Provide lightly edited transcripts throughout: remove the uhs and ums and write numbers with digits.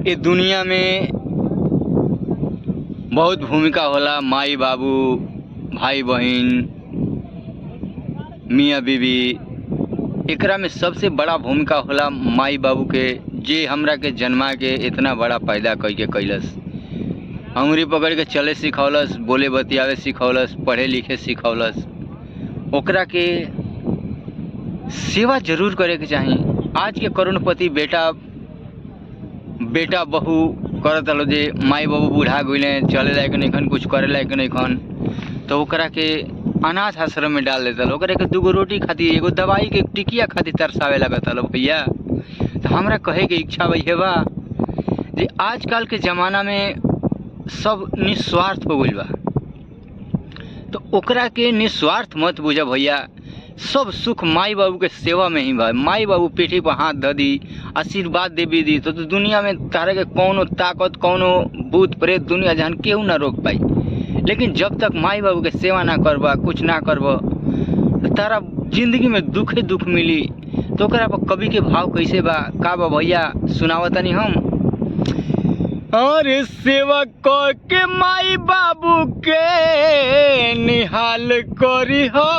ये दुनिया में बहुत भूमिका होला। माई बाबू, भाई बहन, मियाँ बीवी, एकरा में सबसे बड़ा भूमिका होला माई बाबू के, जे हमरा के जन्मा के इतना बड़ा पैदा करके कैलस। अंगुरी पकड़ के चले सिखौलस, बोले बतियावे सिखौलस, पढ़े लिखे सिखौलस। ओकरा के सेवा जरूर करे के चाही। आज के करोड़पति बेटा बहू करत लो, जे माई बाबू बूढ़ा गइले, चले लायक नहीं, कुछ करे लायक नहीं, तो ओकरा के अनाथ आश्रम में डाल देता लो। ओकरा के दूगो रोटी खातिर, एगो दवाई के टिकिया खातिर तरसावे लगता लो भैया। तो हमरा कहे के इच्छा भैया बा जे आजकल के ज़माना में सब निस्वार्थ हो गइल बा, तो ओकरा के निस्वार्थ मत बुझा भैया। सब सुख माई बाबू के सेवा में ही बा। माई बाबू पीठी पर हाथ ध दी, आशीर्वाद देवी दी, तो दुनिया में तारा के कौनो ताकत, कौनो भूत प्रेत, दुनिया जहान केहू ना रोक पाई। लेकिन जब तक माई बाबू के सेवा ना करबा, कुछ ना करबा, तो तारा जिंदगी में दुखे दुख मिली। तो ओकरा पर कवि के भाव कैसे बा, का बा भैया, सुनावतनी हम। अरे सेवा के माई बाबू के निहाल करी हो,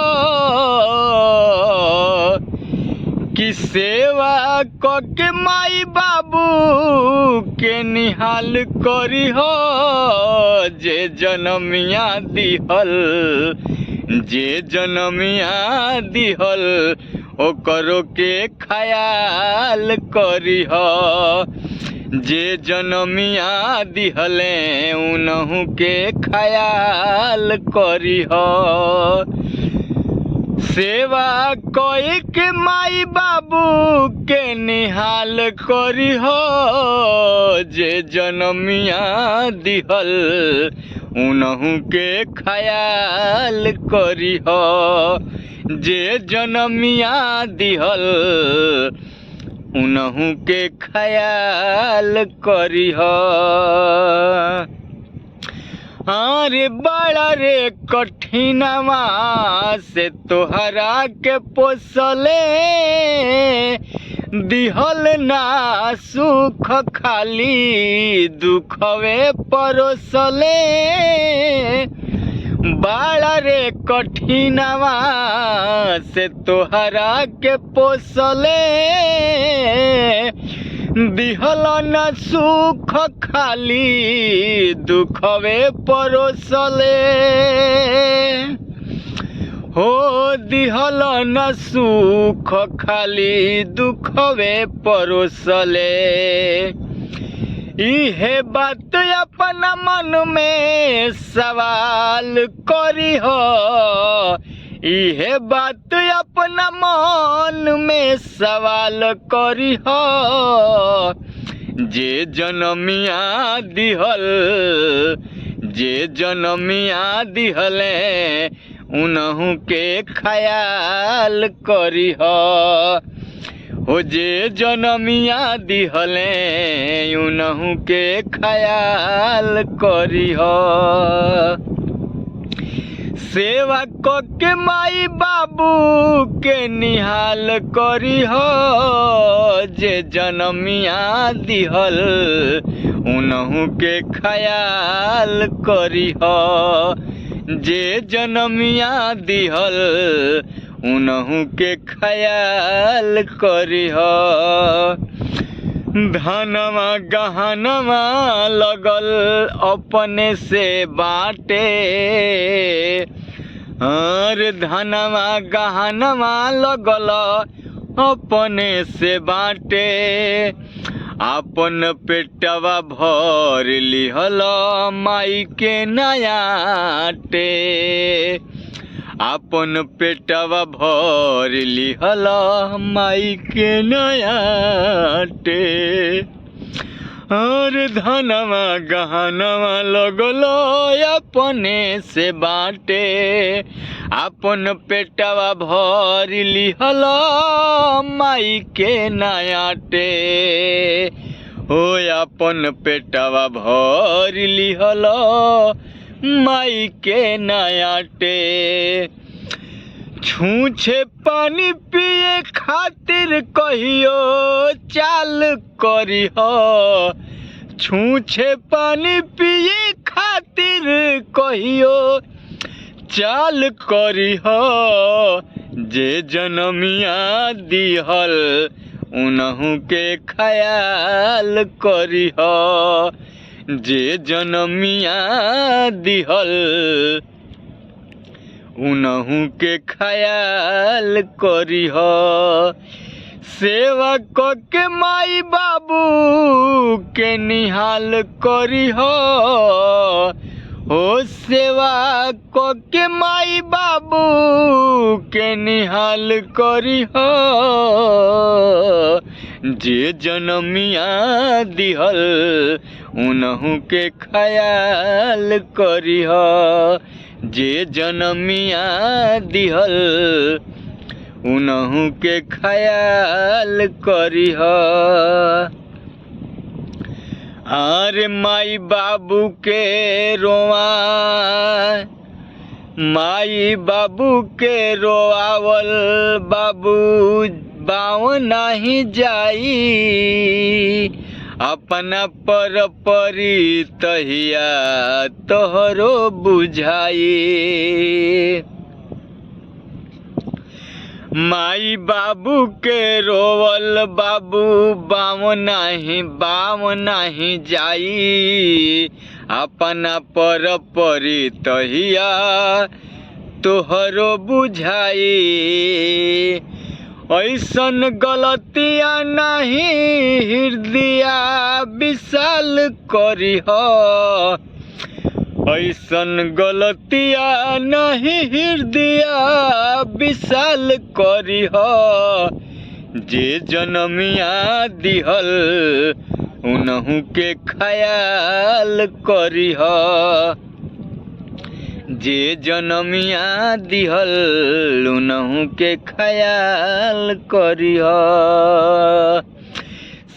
कि सेवा के माई बाबू के निहाल करी हो। जे जनमिया दिहल, जे जनमिया दिहल, ओकरो के ख्याल करी हो। जे जनमिया दिहले उनहु के ख्याल करी हो। सेवा कोई के माई बाबू के निहाल करी हो। जे जनमिया दिहल उनहु के ख्याल करी हो। जे जनमिया दिहल उनहु के ख्याल करी हो। अरे बड़ा रे कठिनवा से तोहरा के पोसले, दिहल ना सुख खाली दुखवे परोसले। बड़ा रे कठिनवा से तोहरा के पोसले, दिहल न सुख खाली दुखवे परोसले। हो दिहल न सुख खाली दुखवे परोसले। इहे बात अपना मन में सवाल करी हो। इहे बात अपना मन में सवाल करी हो। जे जनमिया दिहल, जे जनमिया दिहले उनहु के ख्याल करी हो। हो जे जनमिया दिहले उनहु के ख्याल करी हो। सेवा के माई बाबू के निहाल करी हो। जे जनमिया दिहल उनहु के ख्याल करी हो। जे जनमिया दिहल उनहु के ख्याल करी हो। धनवा गहनवा लगल अपने से बाटे। अरे धनवा गहनवा लगल अपने से बाटे। अपन पेटवा भर लिहल माई के नयाटे। अपन पेटवा भर लिहल माई के नयाटे। और धनवा गहनवा लगल अपने से बाटे। अपन पेटवा भर लिहल माई के नयाटे। हो अपन पेटवा भर लिहल माई के नयाटे। छूछे पानी पिए खातिर कहियो चाल करी हो। छूछे पानी पिए खातिर कहियो चाल करी हो, जे जनमिया दिहल उनहु के ख्याल करी हो, जे जनमिया दिहल उनहु के ख्याल करी हो। सेवा क के माई बाबू के निहाल करी हो, सेवा क के माई बाबू के निहाल करी हो, जे जनमिया दिहल उनहु के ख्याल करी हो, जे जनमिया दिहल उनहु के ख्याल करी हो। अरे माई बाबू के रोआ, माई बाबू के रोआवल बाबू बाव नाही जाई, अपना पर परी तहिया तोहरो बुझाई। माई बाबू के रोवल बाबू बाव नाही जाई, अपना पर परी तहिया तोहरो बुझाई। ऐसन गलतियां नहीं हृदय विशाल करी हो, ऐसन गलतियां नहीं हृदय विशाल करी हो, जे जनमिया दिहल उनहु के ख्याल करी हो, जे जनमिया दिहल उनहु के ख्याल करी हो।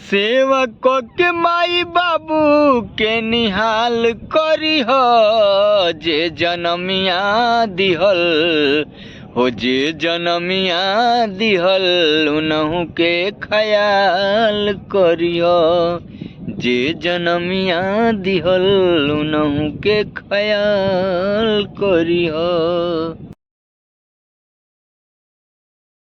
सेवा क के माई बाबू के निहाल करी हो, जे जनमिया दिहल जे जनमिया दिहल उनहु के ख्याल करी हो, जे जनमिया दिहल उनहु के ख्याल करी हो।